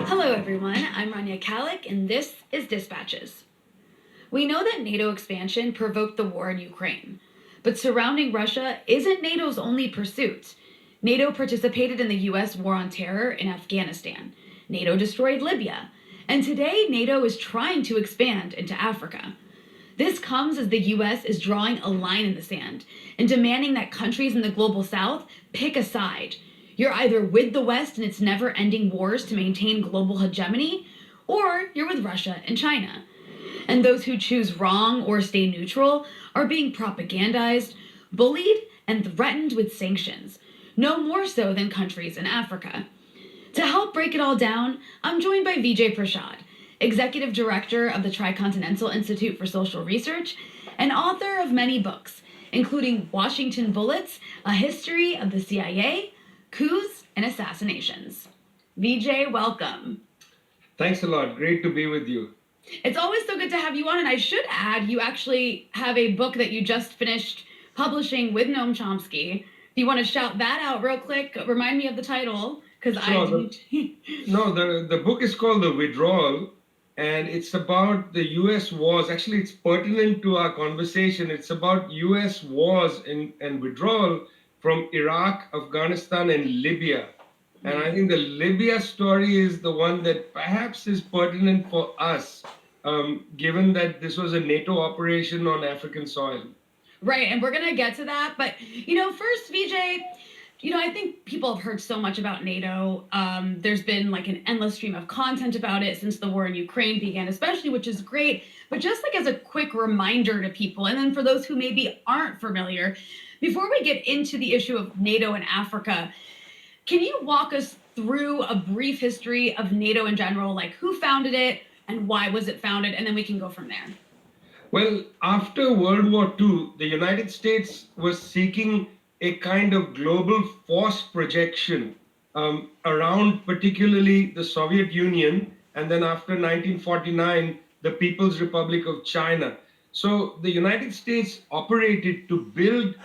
Hello, everyone. I'm Rania Kalik, and this is Dispatches. We know that NATO expansion provoked the war in Ukraine, but surrounding Russia isn't NATO's only pursuit. NATO participated in the U.S. war on terror in Afghanistan. NATO destroyed Libya. And today, NATO is trying to expand into Africa. This comes as the U.S. is drawing a line in the sand and demanding that countries in the global south pick a side. You're either with the West and its never ending wars to maintain global hegemony, or you're with Russia and China. And those who choose wrong or stay neutral are being propagandized, bullied, and threatened with sanctions, no more so than countries in Africa. To help break it all down, I'm joined by Vijay Prashad, Executive Director of the Tricontinental Institute for Social Research and author of many books, including Washington Bullets, A History of the CIA, Coups, and Assassinations. Vijay, welcome. Thanks a lot. Great to be with you. It's always so good to have you on, and I should add, you actually have a book that you just finished publishing with Noam Chomsky. If you want to shout that out real quick, remind me of the title, because Sure. The book is called The Withdrawal, and it's about the U.S. wars. Actually, it's pertinent to our conversation. It's about U.S. wars and withdrawal from Iraq, Afghanistan, and Libya. And I think the Libya story is the one that perhaps is pertinent for us, given that this was a NATO operation on African soil. Right, and we're going to get to that. But, first, Vijay, I think people have heard so much about NATO. There's been like an endless stream of content about it since the war in Ukraine began, especially, which is great. But just like as a quick reminder to people, and then for those who maybe aren't familiar, before we get into the issue of NATO and Africa, can you walk us through a brief history of NATO in general, like who founded it and why was it founded, and then we can go from there. Well, after World War II, the United States was seeking a kind of global force projection around particularly the Soviet Union, and then after 1949, the People's Republic of China. So the United States operated to build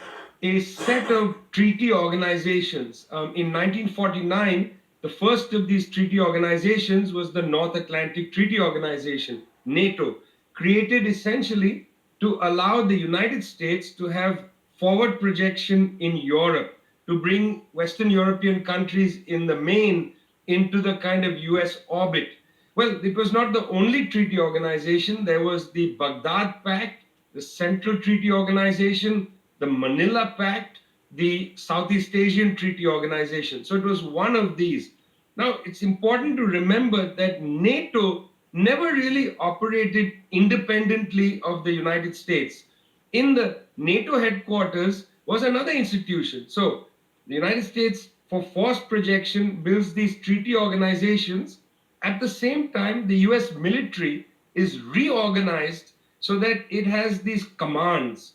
a set of treaty organizations. In 1949, the first of these treaty organizations was the North Atlantic Treaty Organization, NATO, created essentially to allow the United States to have forward projection in Europe, to bring Western European countries in the main into the kind of US orbit. Well, it was not the only treaty organization. There was the Baghdad Pact, the Central Treaty Organization, the Manila Pact, the Southeast Asian Treaty Organization. So it was one of these. Now, it's important to remember that NATO never really operated independently of the United States. In the NATO headquarters was another institution. So the United States, for force projection, builds these treaty organizations. At the same time, the US military is reorganized so that it has these commands.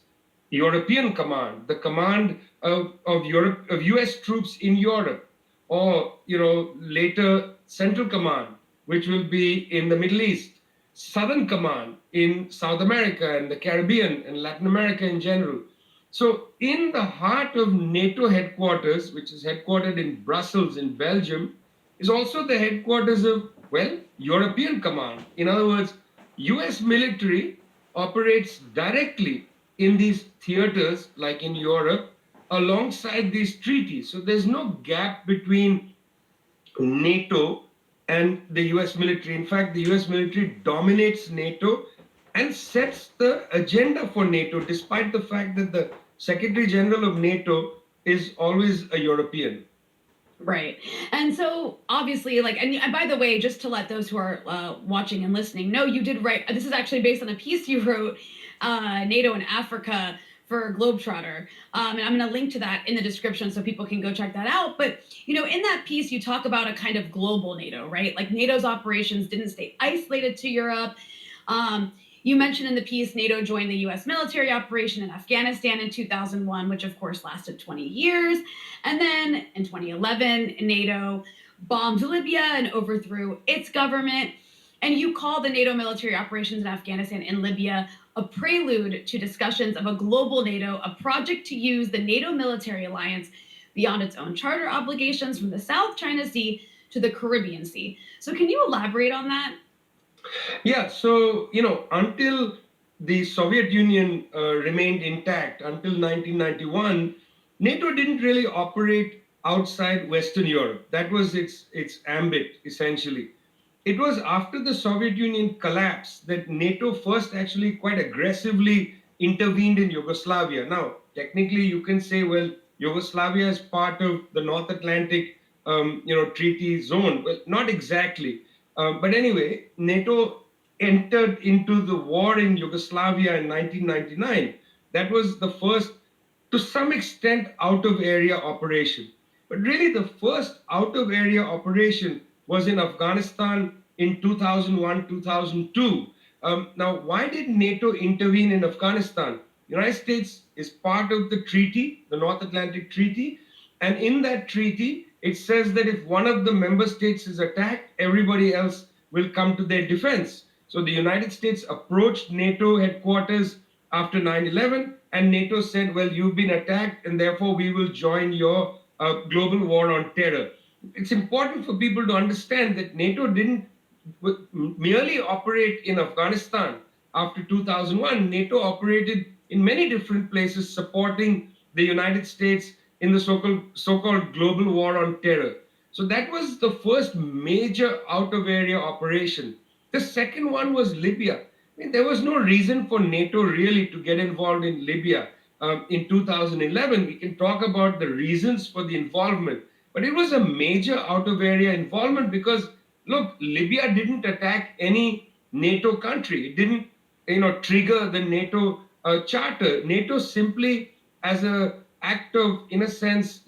European command, the command of US troops in Europe, or later Central Command, which will be in the Middle East, Southern Command in South America and the Caribbean and Latin America in general. So in the heart of NATO headquarters, which is headquartered in Brussels in Belgium, is also the headquarters of, European Command. In other words, US military operates directly in these theaters, like in Europe, alongside these treaties. So there's no gap between NATO and the US military. In fact, the US military dominates NATO and sets the agenda for NATO, despite the fact that the Secretary General of NATO is always a European. Right. And so obviously, and by the way, just to let those who are watching and listening know, you did write, this is actually based on a piece you wrote, NATO in Africa for Globetrotter. And I'm going to link to that in the description so people can go check that out. But, in that piece, you talk about a kind of global NATO, right? Like NATO's operations didn't stay isolated to Europe. You mentioned in the piece, NATO joined the US military operation in Afghanistan in 2001, which of course lasted 20 years. And then in 2011, NATO bombed Libya and overthrew its government. And you call the NATO military operations in Afghanistan and Libya a prelude to discussions of a global NATO, a project to use the NATO military alliance beyond its own charter obligations from the South China Sea to the Caribbean Sea. So, can you elaborate on that? Yeah, so, until the Soviet Union remained intact until 1991, NATO didn't really operate outside Western Europe. That was its ambit, essentially. It was after the Soviet Union collapsed that NATO first actually quite aggressively intervened in Yugoslavia. Now, technically, you can say, well, Yugoslavia is part of the North Atlantic, treaty zone. Well, not exactly. But anyway, NATO entered into the war in Yugoslavia in 1999. That was the first, to some extent, out of area operation. But really, the first out of area operation was in Afghanistan in 2001, 2002. Now, why did NATO intervene in Afghanistan? The United States is part of the treaty, the North Atlantic Treaty, and in that treaty, it says that if one of the member states is attacked, everybody else will come to their defense. So the United States approached NATO headquarters after 9/11, and NATO said, well, you've been attacked, and therefore we will join your global war on terror. It's important for people to understand that NATO didn't merely operate in Afghanistan after 2001. NATO operated in many different places supporting the United States in the so-called global war on terror. So that was the first major out of area operation. The second one was Libya. I mean, there was no reason for NATO really to get involved in Libya in 2011. We can talk about the reasons for the involvement, but it was a major out of area involvement because, look, Libya didn't attack any NATO country. It didn't, trigger the NATO charter. NATO simply, as a act of, in a sense,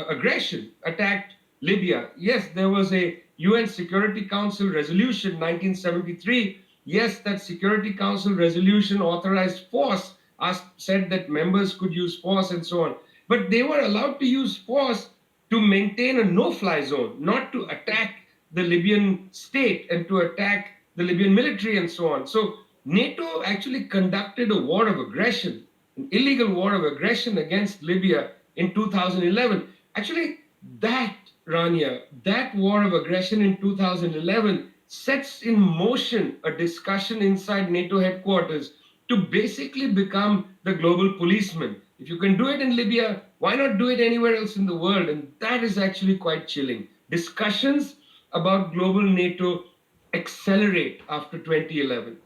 aggression, attacked Libya. Yes, there was a UN Security Council resolution 1973. Yes, that Security Council resolution authorized force, said that members could use force and so on. But they were allowed to use force to maintain a no-fly zone, not to attack the Libyan state and to attack the Libyan military and so on. So NATO actually conducted a war of aggression, an illegal war of aggression against Libya in 2011. Actually, that, Rania, that war of aggression in 2011 sets in motion a discussion inside NATO headquarters to basically become the global policeman. If you can do it in Libya, why not do it anywhere else in the world? And that is actually quite chilling. Discussions about global NATO accelerate after 2011.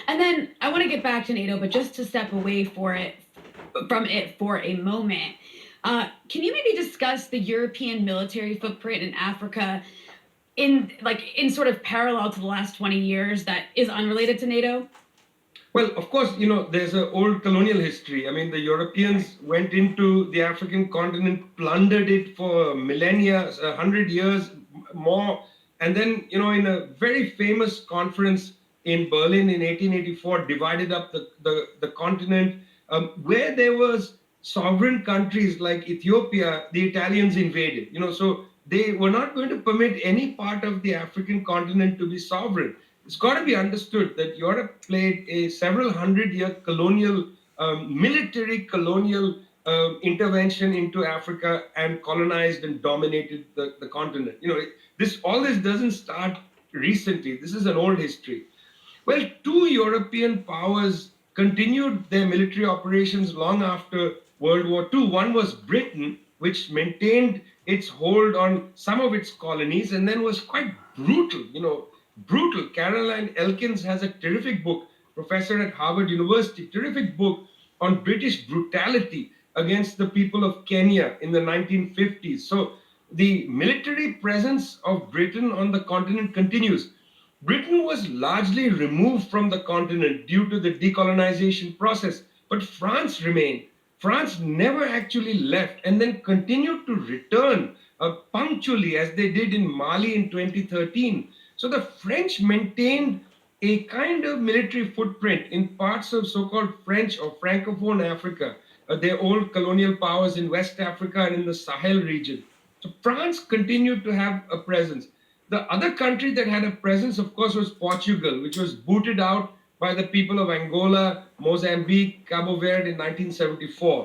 And then I want to get back to NATO, but just to step away from it for a moment. Can you maybe discuss the European military footprint in Africa in sort of parallel to the last 20 years that is unrelated to NATO? Well, of course, there's an old colonial history. I mean, the Europeans went into the African continent, plundered it for millennia, 100 years more. And then, in a very famous conference in Berlin in 1884, divided up the continent, where there was sovereign countries like Ethiopia, the Italians invaded. So they were not going to permit any part of the African continent to be sovereign. It's got to be understood that Europe played a several hundred-year colonial, military colonial intervention into Africa and colonized and dominated the continent. All this doesn't start recently. This is an old history. Well, two European powers continued their military operations long after World War II. One was Britain, which maintained its hold on some of its colonies and then was quite brutal, brutal. Caroline Elkins has a terrific book, professor at Harvard University, terrific book on British brutality against the people of Kenya in the 1950s. So the military presence of Britain on the continent continues. Britain was largely removed from the continent due to the decolonization process, but France remained. France never actually left and then continued to return punctually as they did in Mali in 2013. So the French maintained a kind of military footprint in parts of so-called French or Francophone Africa, their old colonial powers in West Africa and in the Sahel region. So France continued to have a presence. The other country that had a presence, of course, was Portugal, which was booted out by the people of Angola, Mozambique, Cabo Verde in 1974.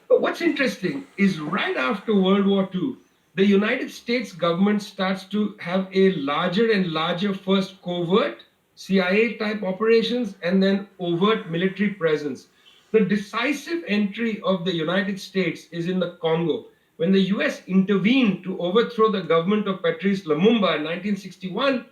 But what's interesting is right after World War II, the United States government starts to have a larger and larger first covert CIA type operations and then overt military presence. The decisive entry of the United States is in the Congo. When the US intervened to overthrow the government of Patrice Lumumba in 1961,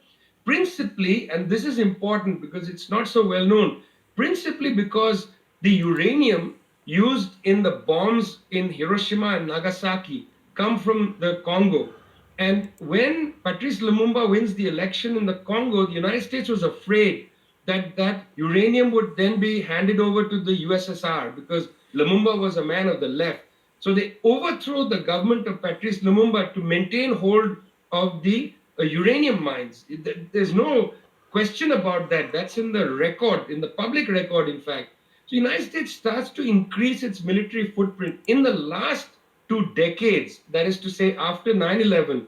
principally, and this is important because it's not so well known, principally because the uranium used in the bombs in Hiroshima and Nagasaki come from the Congo. And when Patrice Lumumba wins the election in the Congo, the United States was afraid that that uranium would then be handed over to the USSR because Lumumba was a man of the left. So they overthrow the government of Patrice Lumumba to maintain hold of the uranium mines. There's no question about that. That's in the record, in the public record, in fact. So the United States starts to increase its military footprint. In the last 2 decades, that is to say after 9/11,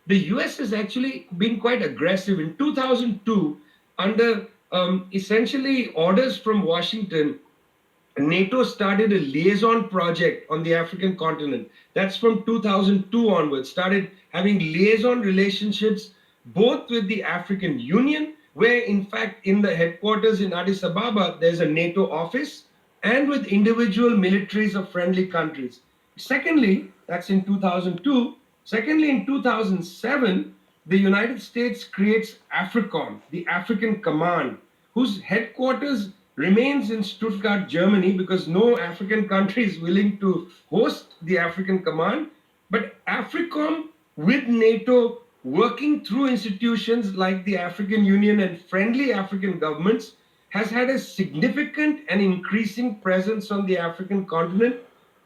the US has actually been quite aggressive. In 2002, under essentially orders from Washington, NATO started a liaison project on the African continent. That's from 2002 onwards, started having liaison relationships both with the African Union, where in fact in the headquarters in Addis Ababa, there's a NATO office, and with individual militaries of friendly countries. Secondly, that's in 2002. Secondly, in 2007, the United States creates AFRICOM, the African Command, whose headquarters remains in Stuttgart, Germany, because no African country is willing to host the African Command. But AFRICOM with NATO working through institutions like the African Union and friendly African governments has had a significant and increasing presence on the African continent,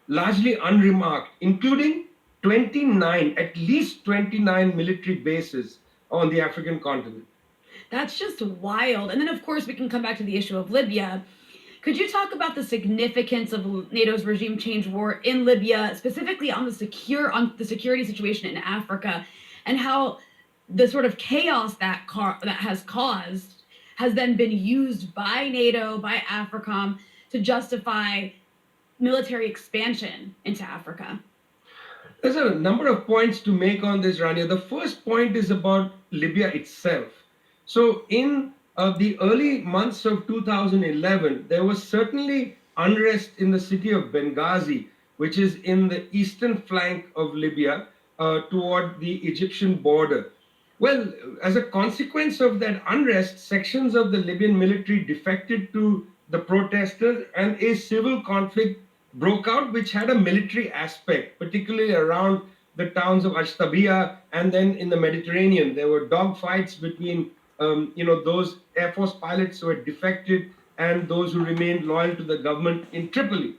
largely unremarked, including 29, at least 29 military bases on the African continent. That's just wild. And then, of course, we can come back to the issue of Libya. Could you talk about the significance of NATO's regime change war in Libya, specifically on the security situation in Africa, and how the sort of chaos that has caused has then been used by NATO, by AFRICOM, to justify military expansion into Africa? There's a number of points to make on this, Rania. The first point is about Libya itself. So, in the early months of 2011, there was certainly unrest in the city of Benghazi, which is in the eastern flank of Libya toward the Egyptian border. Well, as a consequence of that unrest, sections of the Libyan military defected to the protesters, and a civil conflict broke out, which had a military aspect, particularly around the towns of Ashtabia, and then in the Mediterranean. There were dogfights between those Air Force pilots who had defected and those who remained loyal to the government in Tripoli.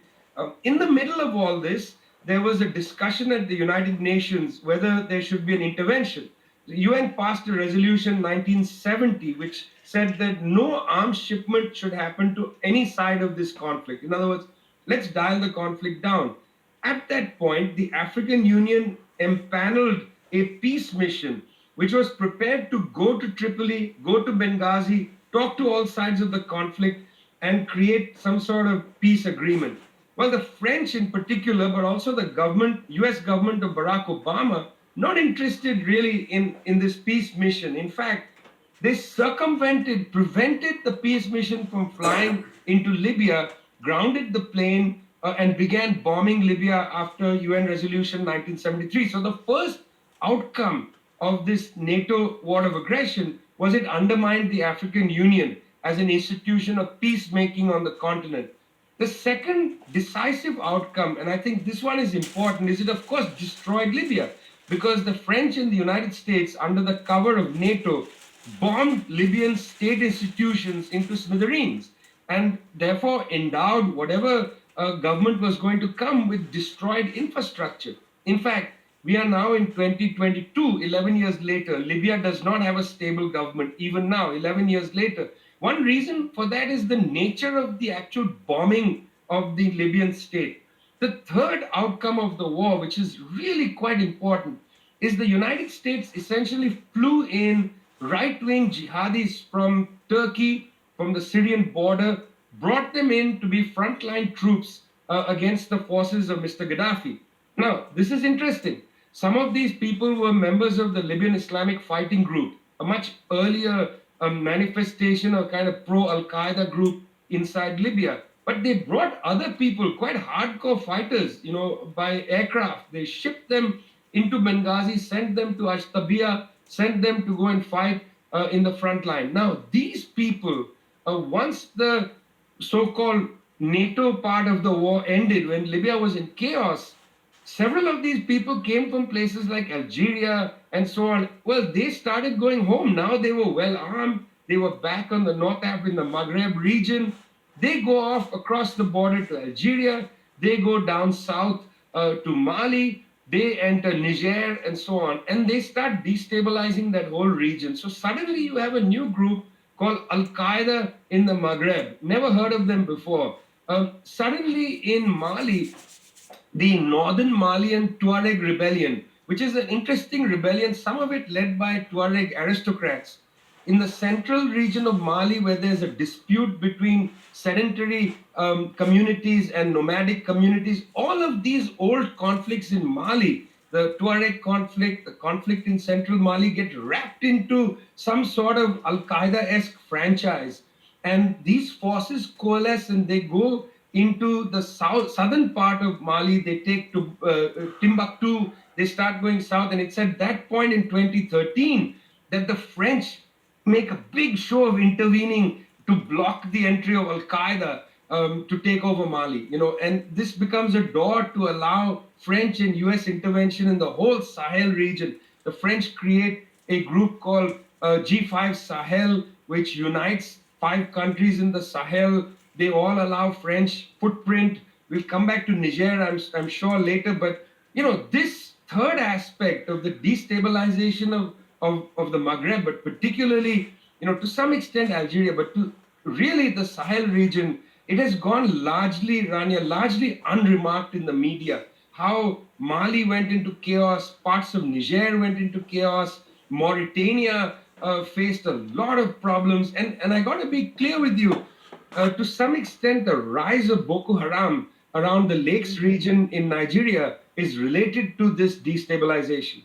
In the middle of all this, there was a discussion at the United Nations whether there should be an intervention. The UN passed a resolution 1970 which said that no arms shipment should happen to any side of this conflict. In other words, let's dial the conflict down. At that point, the African Union empaneled a peace mission which was prepared to go to Tripoli, go to Benghazi, talk to all sides of the conflict, and create some sort of peace agreement. Well, the French in particular, but also the government, US government of Barack Obama, not interested really in this peace mission. In fact, they prevented the peace mission from flying into Libya, grounded the plane, and began bombing Libya after UN Resolution 1973. So the first outcome of this NATO war of aggression was it undermined the African Union as an institution of peacemaking on the continent. The second decisive outcome, and I think this one is important, is it of course destroyed Libya, because the French and the United States, under the cover of NATO, bombed Libyan state institutions into smithereens and therefore endowed whatever government was going to come with destroyed infrastructure. In fact, we are now in 2022, 11 years later. Libya does not have a stable government, even now, 11 years later. One reason for that is the nature of the actual bombing of the Libyan state. The third outcome of the war, which is really quite important, is the United States essentially flew in right-wing jihadis from Turkey, from the Syrian border, brought them in to be frontline troops against the forces of Mr. Gaddafi. Now, this is interesting. Some of these people were members of the Libyan Islamic Fighting Group, a much earlier manifestation or kind of pro Al Qaeda group inside Libya. But they brought other people, quite hardcore fighters, by aircraft. They shipped them into Benghazi, sent them to Ashtabia, sent them to go and fight in the front line. Now, these people, once the so called NATO part of the war ended, when Libya was in chaos, several of these people came from places like Algeria and so on. Well, they started going home. Now they were well armed. They were back on the North Africa, in the Maghreb region. They go off across the border to Algeria. They go down south to Mali. They enter Niger and so on. And they start destabilizing that whole region. So suddenly you have a new group called Al Qaeda in the Maghreb. Never heard of them before. Suddenly in Mali, the northern Malian Tuareg rebellion, which is an interesting rebellion, some of it led by Tuareg aristocrats. In the central region of Mali, where there's a dispute between sedentary communities and nomadic communities, all of these old conflicts in Mali, the Tuareg conflict, the conflict in central Mali, get wrapped into some sort of Al Qaeda esque franchise. And these forces coalesce and they go into the southern part of Mali. They take to Timbuktu. They start going south, and it's at that point in 2013 that the French make a big show of intervening to block the entry of Al Qaeda to take over Mali. And this becomes a door to allow French and U.S. intervention in the whole Sahel region. The French create a group called G5 Sahel, which unites 5 countries in the Sahel. They all allow French footprint. We'll come back to Niger, I'm sure, later. But, this third aspect of the destabilization of the Maghreb, but particularly, to some extent Algeria, but to really the Sahel region, it has gone largely, Rania, largely unremarked in the media. How Mali went into chaos, parts of Niger went into chaos, Mauritania faced a lot of problems. And I got to be clear with you, to some extent, the rise of Boko Haram around the Lakes region in Nigeria is related to this destabilization.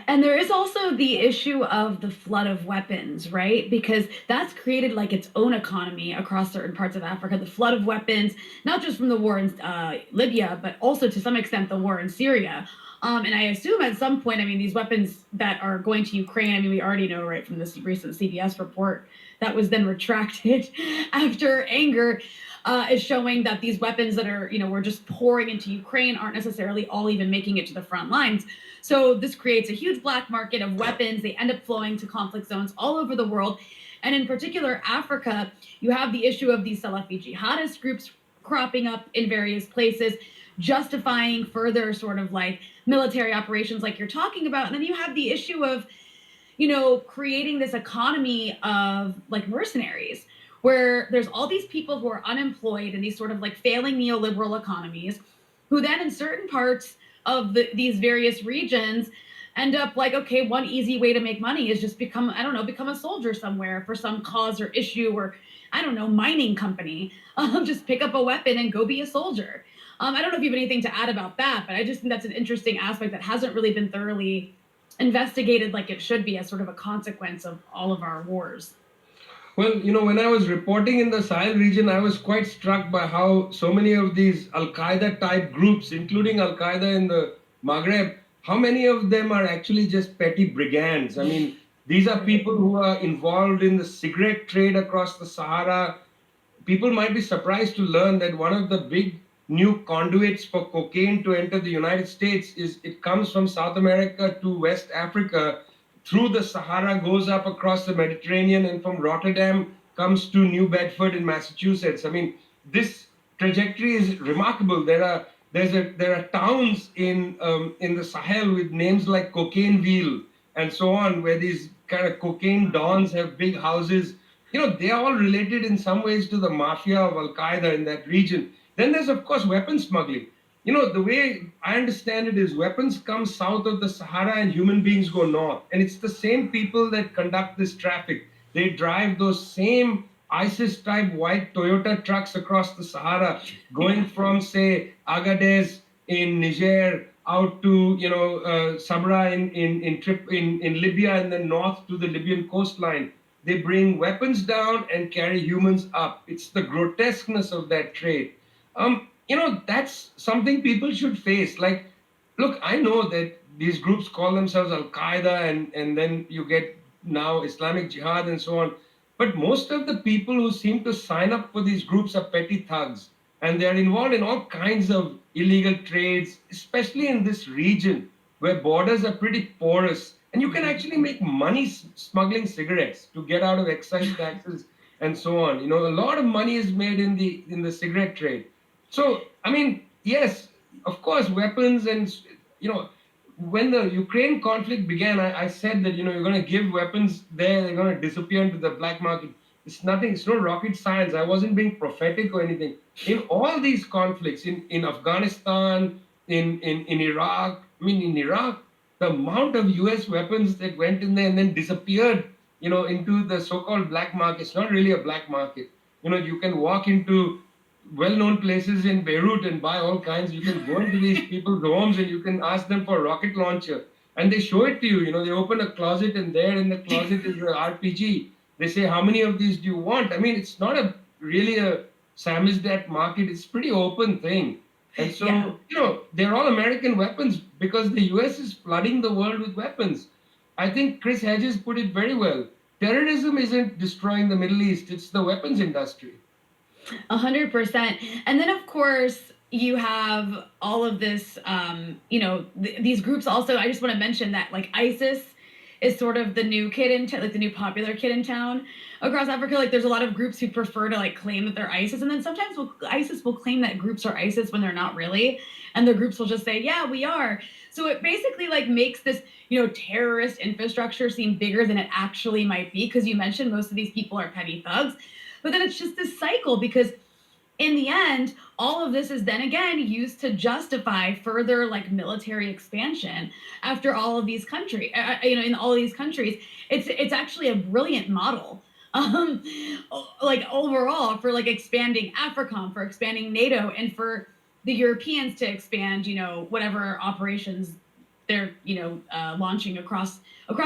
And there is also the issue of the flood of weapons, right? Because that's created like its own economy across certain parts of Africa. The flood of weapons, not just from the war in Libya, but also to some extent the war in Syria. And I assume at some point, these weapons that are going to Ukraine, we already know, right, from this recent CBS report that was then retracted after anger, is showing that these weapons that are, were just pouring into Ukraine aren't necessarily all even making it to the front lines. So this creates a huge black market of weapons. They end up flowing to conflict zones all over the world. And in particular, Africa, you have the issue of these Salafi jihadist groups cropping up in various places, justifying further sort of like military operations like you're talking about. And then you have the issue of, creating this economy of like mercenaries, where there's all these people who are unemployed in these sort of like failing neoliberal economies, who then in certain parts of these various regions end up like, okay, one easy way to make money is just become a soldier somewhere for some cause or issue, or mining company. Just pick up a weapon and go be a soldier. I don't know if you have anything to add about that, but I just think that's an interesting aspect that hasn't really been thoroughly investigated like it should be as sort of a consequence of all of our wars. Well, when I was reporting in the Sahel region, I was quite struck by how so many of these Al Qaeda type groups, including Al Qaeda in the Maghreb, how many of them are actually just petty brigands. These are people who are involved in the cigarette trade across the Sahara. People might be surprised to learn that one of the big new conduits for cocaine to enter the United States is it comes from South America to West Africa, through the Sahara, goes up across the Mediterranean, and from Rotterdam comes to New Bedford in Massachusetts. This trajectory is remarkable. There are towns in the Sahel with names like Cocaineville and so on, where these kind of cocaine dons have big houses. They are all related in some ways to the mafia of Al Qaeda in that region. Then there's, of course, weapon smuggling. The way I understand it is weapons come south of the Sahara and human beings go north. And it's the same people that conduct this traffic. They drive those same ISIS-type white Toyota trucks across the Sahara, going from, say, Agadez in Niger out to Sabra in Libya and then north to the Libyan coastline. They bring weapons down and carry humans up. It's the grotesqueness of that trade. That's something people should face. Like, look, I know that these groups call themselves Al Qaeda, and then you get now Islamic Jihad and so on. But most of the people who seem to sign up for these groups are petty thugs, and they're involved in all kinds of illegal trades, especially in this region where borders are pretty porous. And you can actually make money smuggling cigarettes to get out of excise taxes and so on. A lot of money is made in the cigarette trade. So, I mean, yes, of course, weapons and when the Ukraine conflict began, I said that you're going to give weapons there, they're going to disappear into the black market. It's nothing. It's no rocket science. I wasn't being prophetic or anything. In all these conflicts, in Afghanistan, in Iraq, I mean, in Iraq, the amount of U.S. weapons that went in there and then disappeared, into the so-called black market. It's not really a black market. You can walk into well-known places in Beirut and buy all kinds. You can go into these people's homes and you can ask them for a rocket launcher, and they show it to you. They open a closet, and there in the closet is the RPG. They say, "How many of these do you want?" I mean, it's not really a samizdat market. It's a pretty open thing, and so they're all American weapons because the U.S. is flooding the world with weapons. I think Chris Hedges put it very well. Terrorism isn't destroying the Middle East; it's the weapons industry. 100%. And then, of course, you have all of this, these groups also. I just want to mention that, like, ISIS is sort of the new kid in town, like the new popular kid in town across Africa. Like, there's a lot of groups who prefer to, like, claim that they're ISIS. And then sometimes ISIS will claim that groups are ISIS when they're not really. And the groups will just say, yeah, we are. So it basically, like, makes this, terrorist infrastructure seem bigger than it actually might be. Because you mentioned most of these people are petty thugs. But then it's just this cycle because in the end, all of this is then again used to justify further like military expansion after all of these countries. In all of these countries, it's actually a brilliant model. Um, like overall for like expanding AFRICOM, for expanding NATO, and for the Europeans to expand, whatever operations they're launching across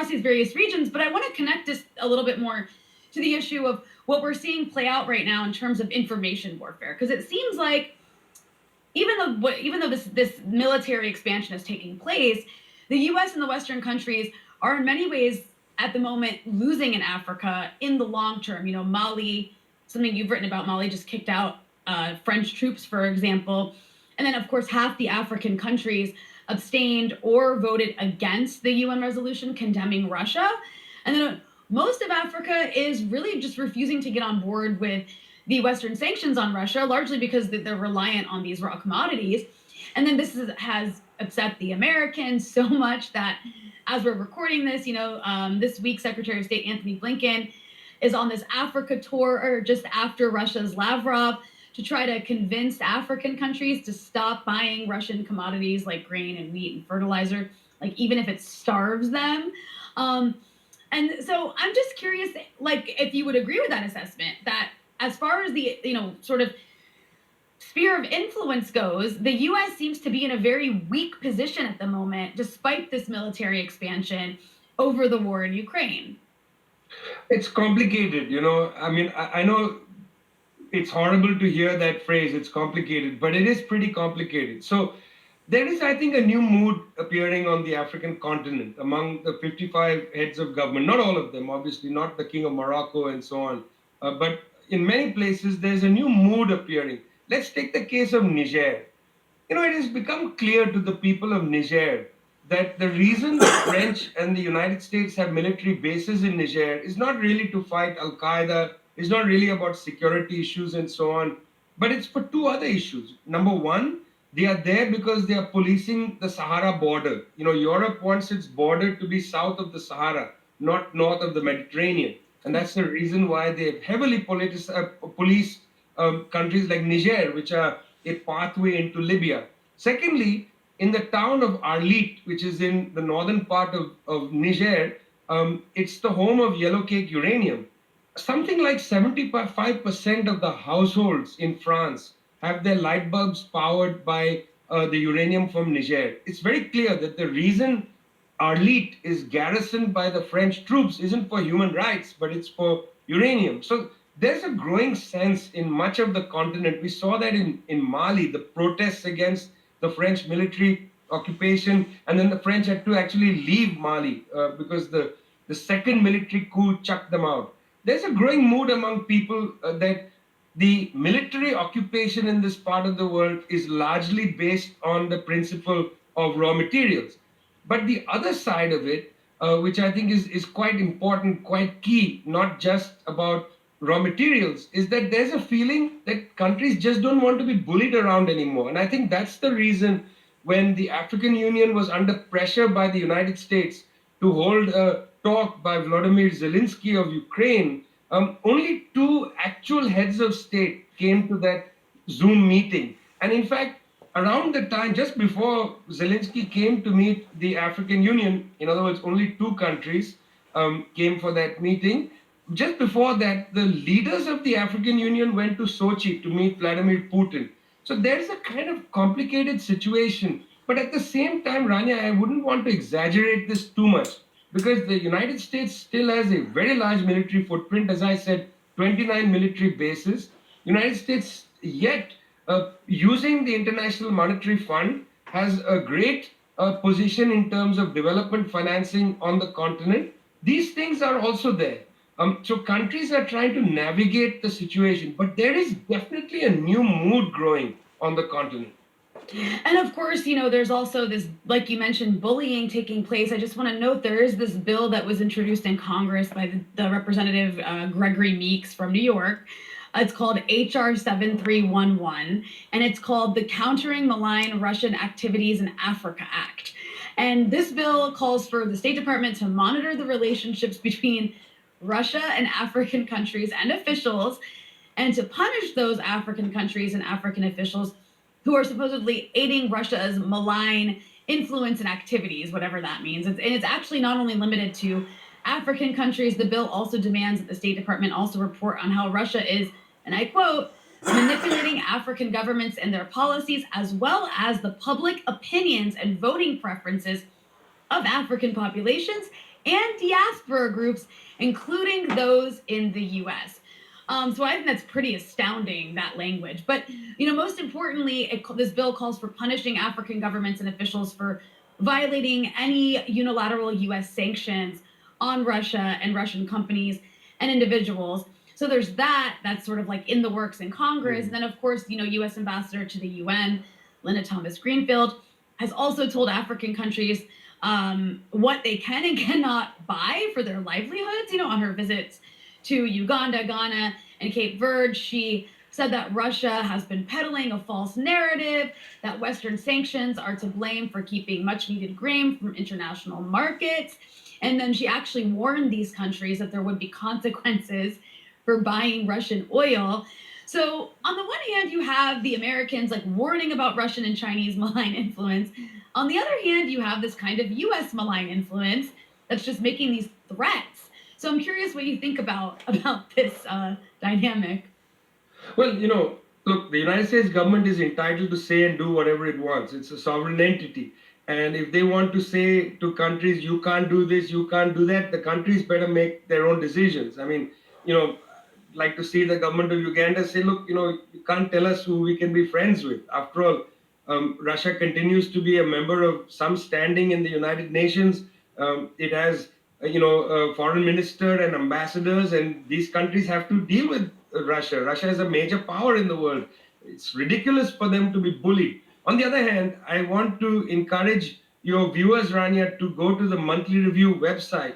these various regions. But I want to connect this a little bit more to the issue of what we're seeing play out right now in terms of information warfare, because it seems like even though this military expansion is taking place, the U.S. and the Western countries are in many ways at the moment losing in Africa in the long term. Mali, something you've written about, Mali just kicked out French troops, for example, and then of course half the African countries abstained or voted against the UN resolution condemning Russia, and then most of Africa is really just refusing to get on board with the Western sanctions on Russia, largely because they're reliant on these raw commodities. And then has upset the Americans so much that as we're recording this, this week, Secretary of State Anthony Blinken is on this Africa tour, or just after Russia's Lavrov, to try to convince African countries to stop buying Russian commodities like grain and wheat and fertilizer, like even if it starves them. And so I'm just curious, like, if you would agree with that assessment, that as far as the, sort of sphere of influence goes, the U.S. seems to be in a very weak position at the moment, despite this military expansion over the war in Ukraine. It's complicated, I mean, I know it's horrible to hear that phrase, it's complicated, but it is pretty complicated. So there is, I think, a new mood appearing on the African continent among the 55 heads of government. Not all of them, obviously, not the King of Morocco and so on. But in many places, there's a new mood appearing. Let's take the case of Niger. It has become clear to the people of Niger that the reason the French and the United States have military bases in Niger is not really to fight Al Qaeda, it's not really about security issues and so on, but it's for two other issues. Number one, they are there because they are policing the Sahara border. Europe wants its border to be south of the Sahara, not north of the Mediterranean. And that's the reason why they have heavily policed countries like Niger, which are a pathway into Libya. Secondly, in the town of Arlit, which is in the northern part of Niger, it's the home of yellow cake uranium. Something like 75% of the households in France have their light bulbs powered by the uranium from Niger. It's very clear that the reason Arlit is garrisoned by the French troops isn't for human rights, but it's for uranium. So there's a growing sense in much of the continent. We saw that in Mali, the protests against the French military occupation, and then the French had to actually leave Mali because the second military coup chucked them out. There's a growing mood among people that the military occupation in this part of the world is largely based on the principle of raw materials. But the other side of it, which I think is quite important, quite key, not just about raw materials, is that there's a feeling that countries just don't want to be bullied around anymore. And I think that's the reason when the African Union was under pressure by the United States to hold a talk by Vladimir Zelensky of Ukraine, only two actual heads of state came to that Zoom meeting. And in fact, around the time, just before Zelensky came to meet the African Union, in other words, only two countries came for that meeting. Just before that, the leaders of the African Union went to Sochi to meet Vladimir Putin. So there's a kind of complicated situation. But at the same time, Rania, I wouldn't want to exaggerate this too much because the United States still has a very large military footprint. As I said, 29 military bases. United States yet using the International Monetary Fund has a great position in terms of development financing on the continent. These things are also there. So countries are trying to navigate the situation, but there is definitely a new mood growing on the continent. And of course, there's also this, like you mentioned, bullying taking place. I just want to note there is this bill that was introduced in Congress by the Representative Gregory Meeks from New York. It's called HR 7311, and it's called the Countering Malign Russian Activities in Africa Act. And this bill calls for the State Department to monitor the relationships between Russia and African countries and officials, and to punish those African countries and African officials who are supposedly aiding Russia's malign influence and activities, whatever that means. And it's actually not only limited to African countries. The bill also demands that the State Department also report on how Russia is, and I quote, manipulating African governments and their policies, as well as the public opinions and voting preferences of African populations and diaspora groups, including those in the US. So I think that's pretty astounding, that language. But, most importantly, this bill calls for punishing African governments and officials for violating any unilateral US sanctions on Russia and Russian companies and individuals. So there's that's sort of like in the works in Congress. And then, of course, US Ambassador to the UN, Linda Thomas Greenfield, has also told African countries what they can and cannot buy for their livelihoods. On her visits to Uganda, Ghana, and Cape Verde, she said that Russia has been peddling a false narrative, that Western sanctions are to blame for keeping much needed grain from international markets. And then she actually warned these countries that there would be consequences for buying Russian oil. So on the one hand, you have the Americans warning about Russian and Chinese malign influence. On the other hand, you have this kind of US malign influence that's just making these threats. So I'm curious what you think about this dynamic. Well, look, the United States government is entitled to say and do whatever it wants. It's a sovereign entity. And if they want to say to countries, you can't do this, you can't do that, the countries better make their own decisions. I mean, like to see the government of Uganda say, look, you can't tell us who we can be friends with. After all, Russia continues to be a member of some standing in the United Nations. It has, a foreign minister and ambassadors, and these countries have to deal with Russia. Russia is a major power in the world. It's ridiculous for them to be bullied. On the other hand, I want to encourage your viewers, Rania, to go to the Monthly Review website,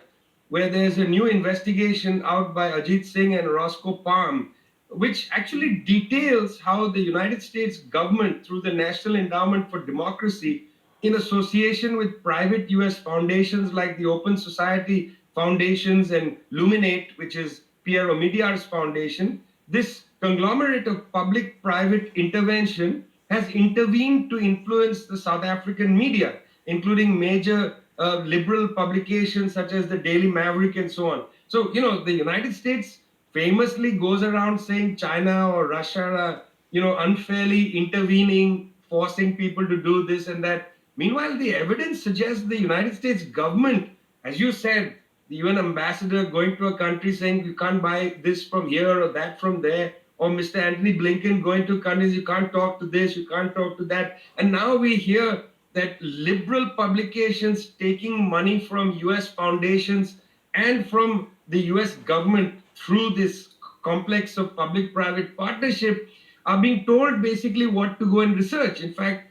where there's a new investigation out by Ajit Singh and Roscoe Palm, which actually details how the United States government, through the National Endowment for Democracy, in association with private US foundations like the Open Society Foundations and Luminate, which is Pierre Omidyar's foundation, this conglomerate of public-private intervention has intervened to influence the South African media, including major liberal publications such as the Daily Maverick and so on. So, the United States famously goes around saying China or Russia are, unfairly intervening, forcing people to do this and that. Meanwhile, the evidence suggests the United States government, as you said, the UN ambassador going to a country saying you can't buy this from here or that from there, or Mr. Anthony Blinken going to countries, you can't talk to this, you can't talk to that. And now we hear that liberal publications taking money from US foundations and from the US government through this complex of public-private partnership are being told basically what to go and research. In fact,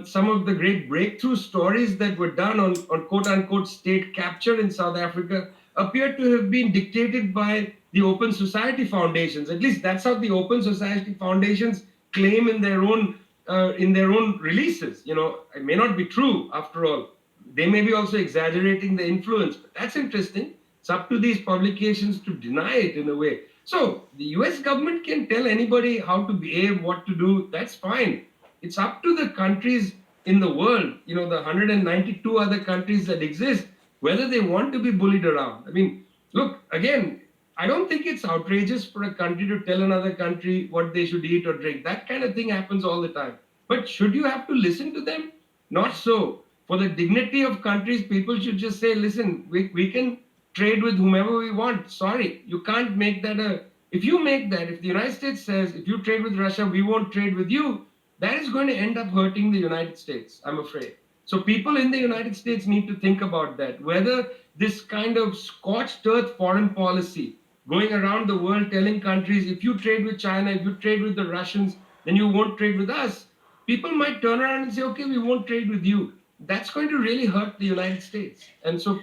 some of the great breakthrough stories that were done on quote-unquote state capture in South Africa appear to have been dictated by the Open Society Foundations. At least that's how the Open Society Foundations claim in their own releases. You know, it may not be true after all. They may be also exaggerating the influence, but that's interesting. It's up to these publications to deny it in a way. So the US government can tell anybody how to behave, what to do. That's fine. It's up to the countries in the world, you know, the 192 other countries that exist, whether they want to be bullied around. I mean, look, again, I don't think it's outrageous for a country to tell another country what they should eat or drink. That kind of thing happens all the time. But should you have to listen to them? Not so. For the dignity of countries, people should just say, listen, we can trade with whomever we want. Sorry, you can't make that if you make that, if the United States says, if you trade with Russia, we won't trade with you, that is going to end up hurting the United States, I'm afraid. So people in the United States need to think about that, whether this kind of scorched earth foreign policy going around the world telling countries, if you trade with China, if you trade with the Russians, then you won't trade with us. People might turn around and say, okay, we won't trade with you. That's going to really hurt the United States. And so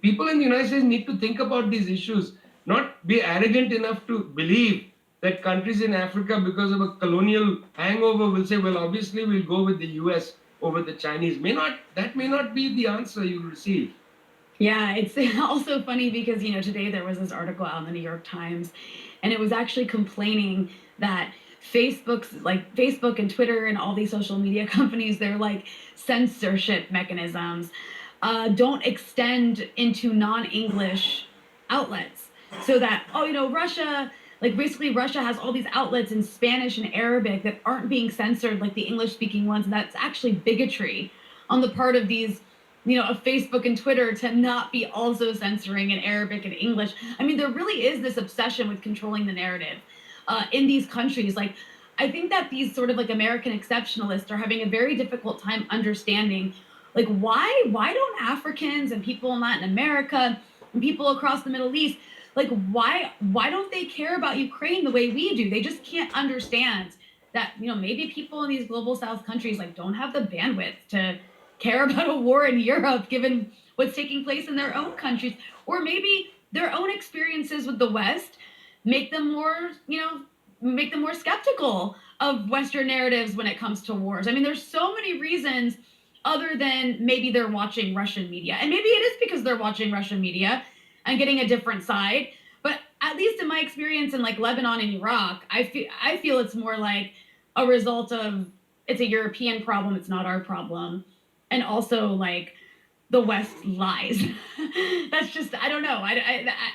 people in the United States need to think about these issues, not be arrogant enough to believe that countries in Africa, because of a colonial hangover, will say, well, obviously we'll go with the US over the Chinese. That may not be the answer you receive. Yeah, it's also funny because, you know, today there was this article out in the New York Times, and it was actually complaining that Facebook and Twitter and all these social media companies, they're like censorship mechanisms, don't extend into non-English outlets. So that, oh, you know, Russia, like basically Russia has all these outlets in Spanish and Arabic that aren't being censored like the English speaking ones. And that's actually bigotry on the part of these, you know, of Facebook and Twitter to not be also censoring in Arabic and English. I mean, there really is this obsession with controlling the narrative in these countries. Like, I think that these sort of like American exceptionalists are having a very difficult time understanding, like, why don't Africans and people in Latin America and people across the Middle East, like, why don't they care about Ukraine the way we do? They just can't understand that, you know, maybe people in these global South countries like don't have the bandwidth to care about a war in Europe, given what's taking place in their own countries, or maybe their own experiences with the West make them more, you know, make them more skeptical of Western narratives when it comes to wars. I mean, there's so many reasons other than maybe they're watching Russian media, and maybe it is because they're watching Russian media and getting a different side. But at least in my experience in like Lebanon and Iraq, I feel it's more like a result of it's a European problem, it's not our problem. And also like the West lies. That's just, I don't know.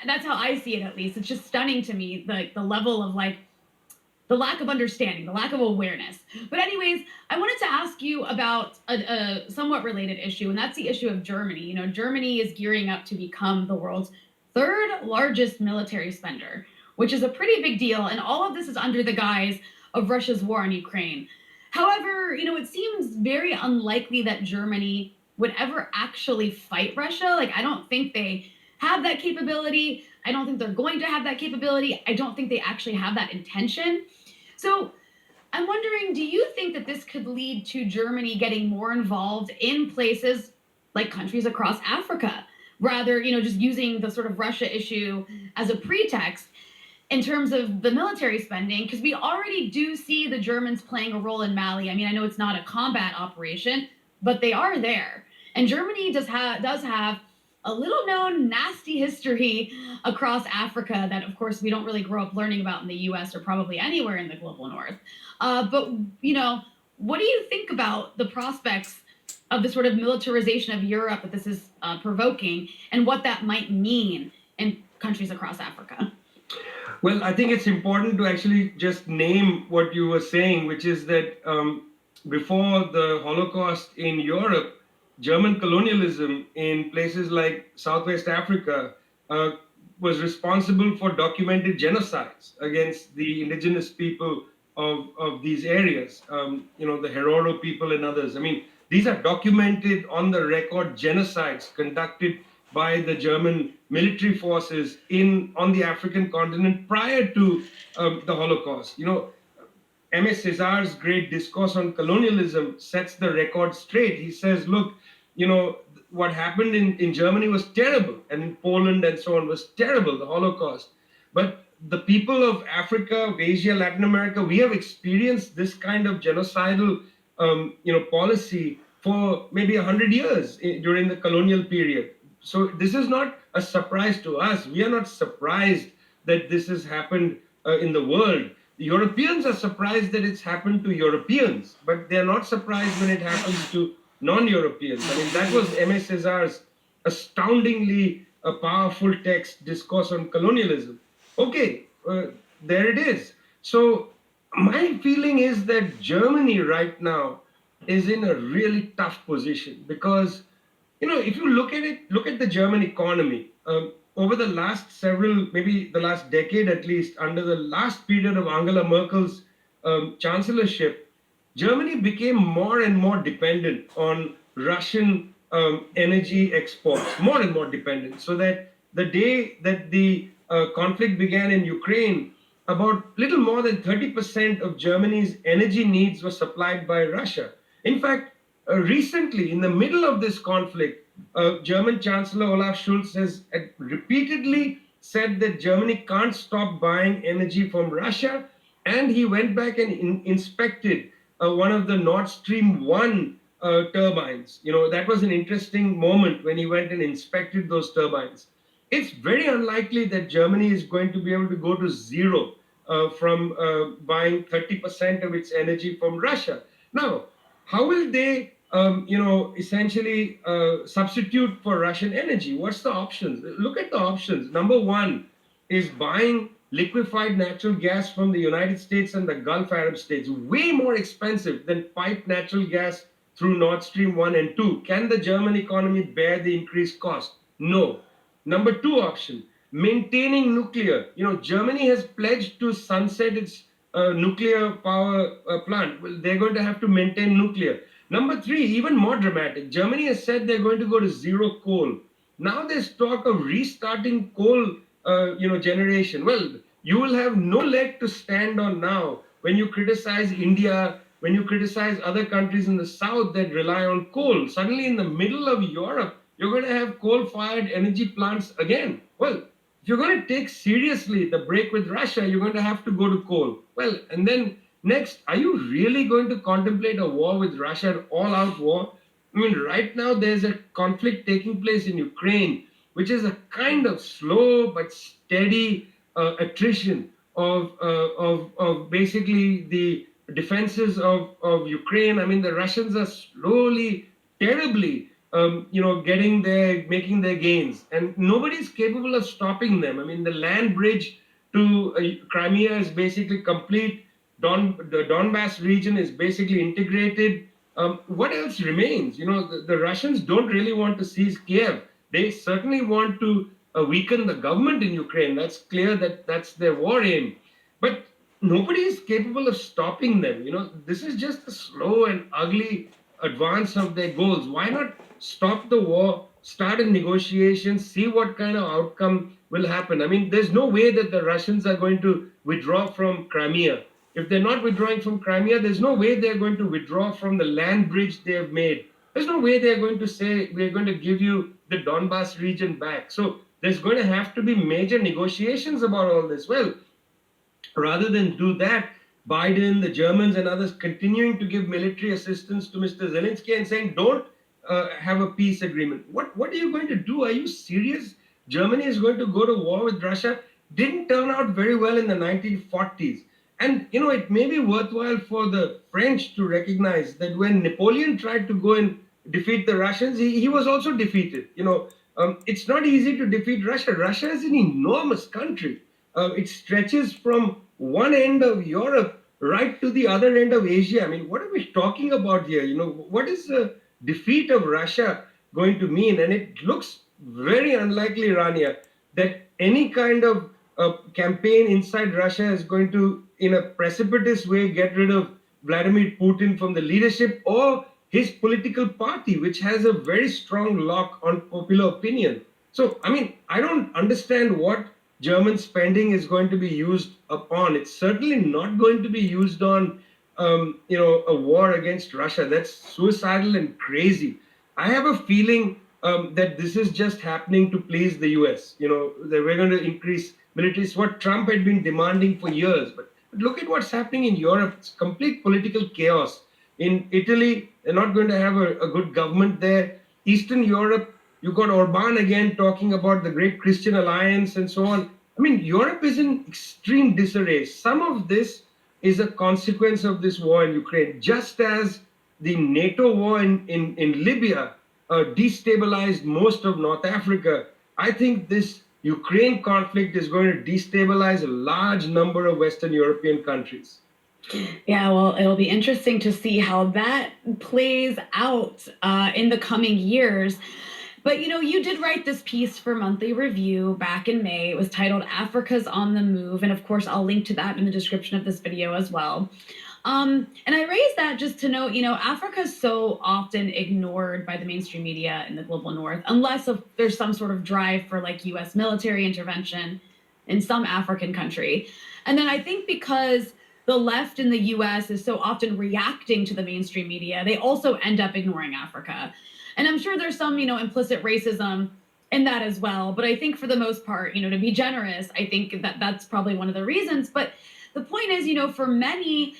That's how I see it, at least. It's just stunning to me, the level of like the lack of understanding, the lack of awareness. But anyways, I wanted to ask you about a somewhat related issue, and that's the issue of Germany. You know, Germany is gearing up to become the world's third largest military spender, which is a pretty big deal. And all of this is under the guise of Russia's war on Ukraine. However, you know, it seems very unlikely that Germany would ever actually fight Russia. Like, I don't think they have that capability. I don't think they're going to have that capability. I don't think they actually have that intention. So I'm wondering, do you think that this could lead to Germany getting more involved in places like countries across Africa, rather, you know, just using the sort of Russia issue as a pretext in terms of the military spending? Because we already do see the Germans playing a role in Mali. I mean, I know it's not a combat operation, but they are there. And Germany does have a little known nasty history across Africa that, of course, we don't really grow up learning about in the US or probably anywhere in the global north. But, you know, what do you think about the prospects of the sort of militarization of Europe that this is provoking, and what that might mean in countries across Africa? Well, I think it's important to actually just name what you were saying, which is that before the Holocaust in Europe, German colonialism in places like Southwest Africa uh, was responsible for documented genocides against the indigenous people of these areas, the Herero people and others. I mean, these are documented on the record genocides conducted by the German military forces on the African continent prior to the Holocaust. M.S. Cesar's great discourse on colonialism sets the record straight. He says, look, what happened in Germany was terrible, and in Poland and so on was terrible, the Holocaust. But the people of Africa, of Asia, Latin America, we have experienced this kind of genocidal, policy for maybe 100 years during the colonial period. So this is not a surprise to us. We are not surprised that this has happened in the world. The Europeans are surprised that it's happened to Europeans, but they're not surprised when it happens to non-Europeans. I mean, that was M.A. Cesar's astoundingly powerful text, Discourse on Colonialism. Okay, there it is. So my feeling is that Germany right now is in a really tough position because, if you look at it, look at the German economy. Over the last several, maybe the last decade at least, under the last period of Angela Merkel's chancellorship, Germany became more and more dependent on Russian energy exports, more and more dependent. So that the day that the conflict began in Ukraine, about little more than 30% of Germany's energy needs were supplied by Russia. In fact, recently, in the middle of this conflict, German Chancellor Olaf Scholz has repeatedly said that Germany can't stop buying energy from Russia, and he went back and inspected one of the Nord Stream 1 turbines. That was an interesting moment when he went and inspected those turbines. It's very unlikely that Germany is going to be able to go to zero from buying 30% of its energy from Russia. Now, how will they, essentially substitute for Russian energy? What's the options? Look at the options. Number one is buying liquefied natural gas from the United States and the Gulf Arab states, way more expensive than piped natural gas through Nord Stream 1 and 2. Can the German economy bear the increased cost? No. Number two option, maintaining nuclear. Germany has pledged to sunset its nuclear power plant. Well, they're going to have to maintain nuclear. Number three, even more dramatic, Germany has said they're going to go to zero coal. Now there's talk of restarting coal, generation. Well, you will have no leg to stand on now when you criticize India, when you criticize other countries in the south that rely on coal. Suddenly, in the middle of Europe, you're going to have coal-fired energy plants again. Well, if you're going to take seriously the break with Russia, you're going to have to go to coal. Well, and then next, are you really going to contemplate a war with Russia, an all-out war? I mean, right now there's a conflict taking place in Ukraine, which is a kind of slow but steady attrition of basically the defenses of Ukraine. I mean, the Russians are slowly, terribly, making their gains, and nobody's capable of stopping them. I mean, the land bridge to Crimea is basically complete. The Donbass region is basically integrated. What else remains? The Russians don't really want to seize Kiev. They certainly want to weaken the government in Ukraine. That's clear that that's their war aim. But nobody is capable of stopping them. This is just a slow and ugly advance of their goals. Why not stop the war, start a negotiation, see what kind of outcome will happen? I mean, there's no way that the Russians are going to withdraw from Crimea. If they're not withdrawing from Crimea, there's no way they're going to withdraw from the land bridge they have made. There's no way they're going to say, we're going to give you the Donbass region back. So there's going to have to be major negotiations about all this. Well, rather than do that, Biden, the Germans, and others continuing to give military assistance to Mr. Zelensky and saying, don't have a peace agreement. What are you going to do? Are you serious? Germany is going to go to war with Russia? Didn't turn out very well in the 1940s. And, it may be worthwhile for the French to recognize that when Napoleon tried to go and defeat the Russians, he was also defeated. It's not easy to defeat Russia. Russia is an enormous country. It stretches from one end of Europe right to the other end of Asia. I mean, what are we talking about here? What is the defeat of Russia going to mean? And it looks very unlikely, Rania, that any kind of campaign inside Russia is going to, in a precipitous way, get rid of Vladimir Putin from the leadership or his political party, which has a very strong lock on popular opinion. So, I mean, I don't understand what German spending is going to be used upon. It's certainly not going to be used on, a war against Russia. That's suicidal and crazy. I have a feeling that this is just happening to please the US. That we're going to increase military. It's what Trump had been demanding for years. But look at what's happening in Europe. It's complete political chaos. In Italy, they're not going to have a good government there. Eastern Europe, you got Orban again talking about the great Christian alliance and so on. I mean, Europe is in extreme disarray. Some of this is a consequence of this war in Ukraine, just as the NATO war in Libya destabilized most of North Africa. I think this Ukraine conflict is going to destabilize a large number of Western European countries. Yeah, well, it'll be interesting to see how that plays out in the coming years. But you did write this piece for Monthly Review back in May. It was titled Africa's on the Move. And of course, I'll link to that in the description of this video as well. And I raised that just to note, Africa is so often ignored by the mainstream media in the global north, unless there's some sort of drive for like US military intervention in some African country. And then I think because the left in the US is so often reacting to the mainstream media, they also end up ignoring Africa. And I'm sure there's some, implicit racism in that as well. But I think for the most part, to be generous, I think that that's probably one of the reasons. But the point is, for many,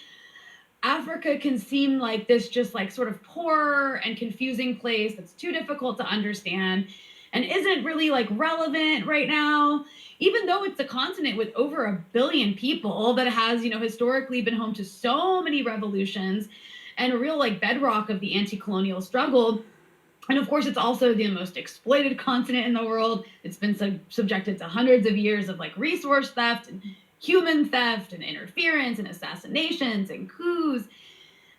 Africa can seem like this just like sort of poor and confusing place that's too difficult to understand and isn't really like relevant right now, even though it's a continent with over 1 billion people that has, historically been home to so many revolutions and a real like bedrock of the anti-colonial struggle. And of course, it's also the most exploited continent in the world. It's been subjected to hundreds of years of like resource theft and human theft and interference and assassinations and coups.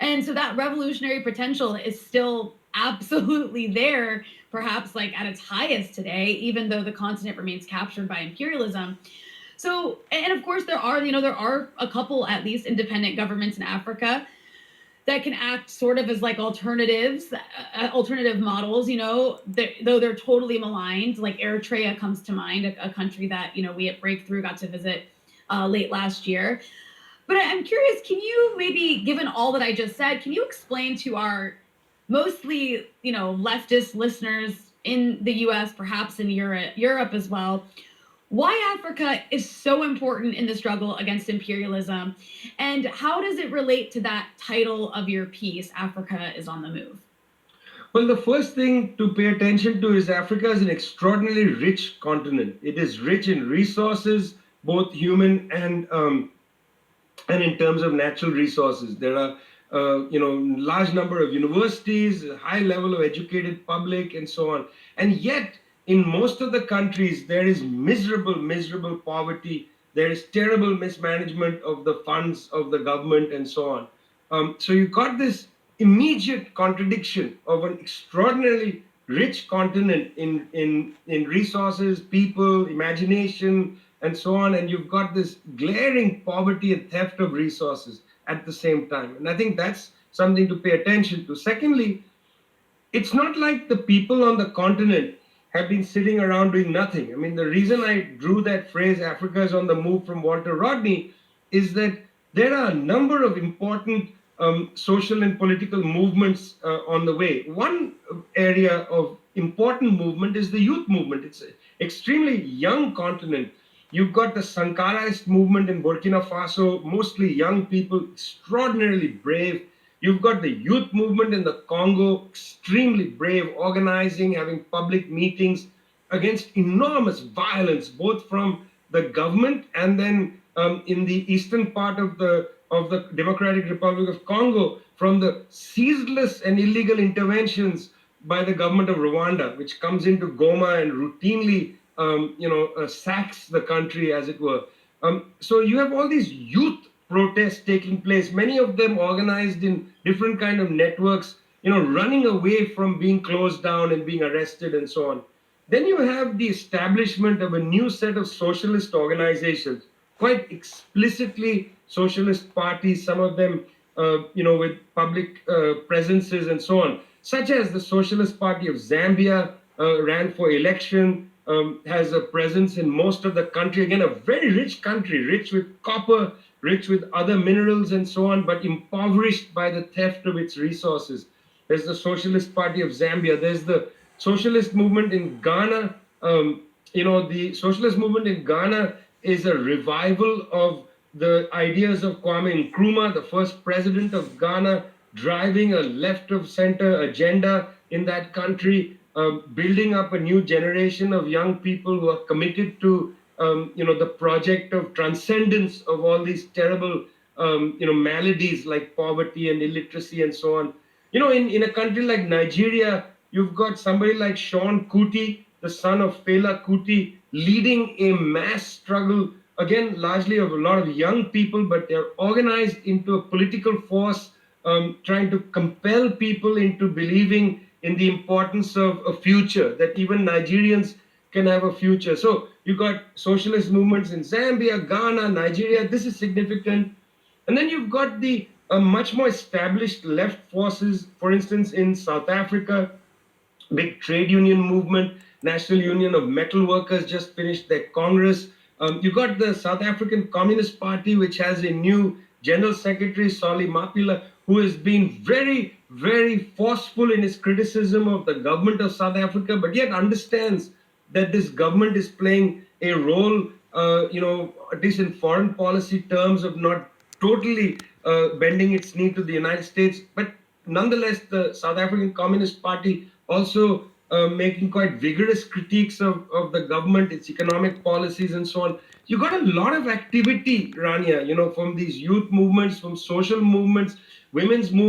And so that revolutionary potential is still absolutely there, perhaps like at its highest today, even though the continent remains captured by imperialism. So, and of course, there are a couple at least independent governments in Africa that can act sort of as like alternative models, though they're totally maligned. Like Eritrea comes to mind, a country that, we at Breakthrough got to visit late last year. But I'm curious, can you maybe, given all that I just said, can you explain to our mostly, leftist listeners in the US, perhaps in Europe as well, why Africa is so important in the struggle against imperialism, and how does it relate to that title of your piece, Africa is on the Move? Well, the first thing to pay attention to is Africa is an extraordinarily rich continent. It is rich in resources, both human and in terms of natural resources. There are large number of universities, a high level of educated public, and so on. And yet, in most of the countries, there is miserable poverty. There is terrible mismanagement of the funds of the government, and so on. So you got this immediate contradiction of an extraordinarily rich continent in resources, people, imagination, and so on. And you've got this glaring poverty and theft of resources at the same time. And I think that's something to pay attention to. Secondly, it's not like the people on the continent have been sitting around doing nothing. I mean, the reason I drew that phrase, Africa is on the move, from Walter Rodney, is that there are a number of important social and political movements on the way. One area of important movement is the youth movement. It's an extremely young continent. You've got the Sankaraist movement in Burkina Faso, mostly young people, extraordinarily brave. You've got the youth movement in the Congo, extremely brave, organizing, having public meetings against enormous violence, both from the government and then in the eastern part of the Democratic Republic of Congo, from the ceaseless and illegal interventions by the government of Rwanda, which comes into Goma and routinely sacks the country, as it were. So you have all these youth protests taking place, many of them organized in different kind of networks, running away from being closed down and being arrested and so on. Then you have the establishment of a new set of socialist organizations, quite explicitly socialist parties, some of them, with public presences and so on, such as the Socialist Party of Zambia, ran for election, has a presence in most of the country. Again, a very rich country, rich with copper, rich with other minerals and so on, but impoverished by the theft of its resources. There's the Socialist Party of Zambia. There's the socialist movement in Ghana. The socialist movement in Ghana is a revival of the ideas of Kwame Nkrumah, the first president of Ghana, driving a left of center agenda in that country, building up a new generation of young people who are committed to, the project of transcendence of all these terrible, maladies like poverty and illiteracy and so on. In a country like Nigeria, you've got somebody like Sean Kuti, the son of Fela Kuti, leading a mass struggle, again, largely of a lot of young people, but they're organized into a political force, trying to compel people into believing in the importance of a future, that even Nigerians can have a future. So you've got socialist movements in Zambia, Ghana, Nigeria. This is significant. And then you've got the much more established left forces, for instance, in South Africa, big trade union movement, National Union of Metal Workers just finished their Congress. You've got the South African Communist Party, which has a new General Secretary, Solly Mapila, who has been very, very forceful in his criticism of the government of South Africa, but yet understands that this government is playing a role, at least in foreign policy terms, of not totally bending its knee to the United States. But nonetheless, the South African Communist Party also making quite vigorous critiques of the government, its economic policies and so on. You got a lot of activity, Rania, from these youth movements, from social movements, women's movements.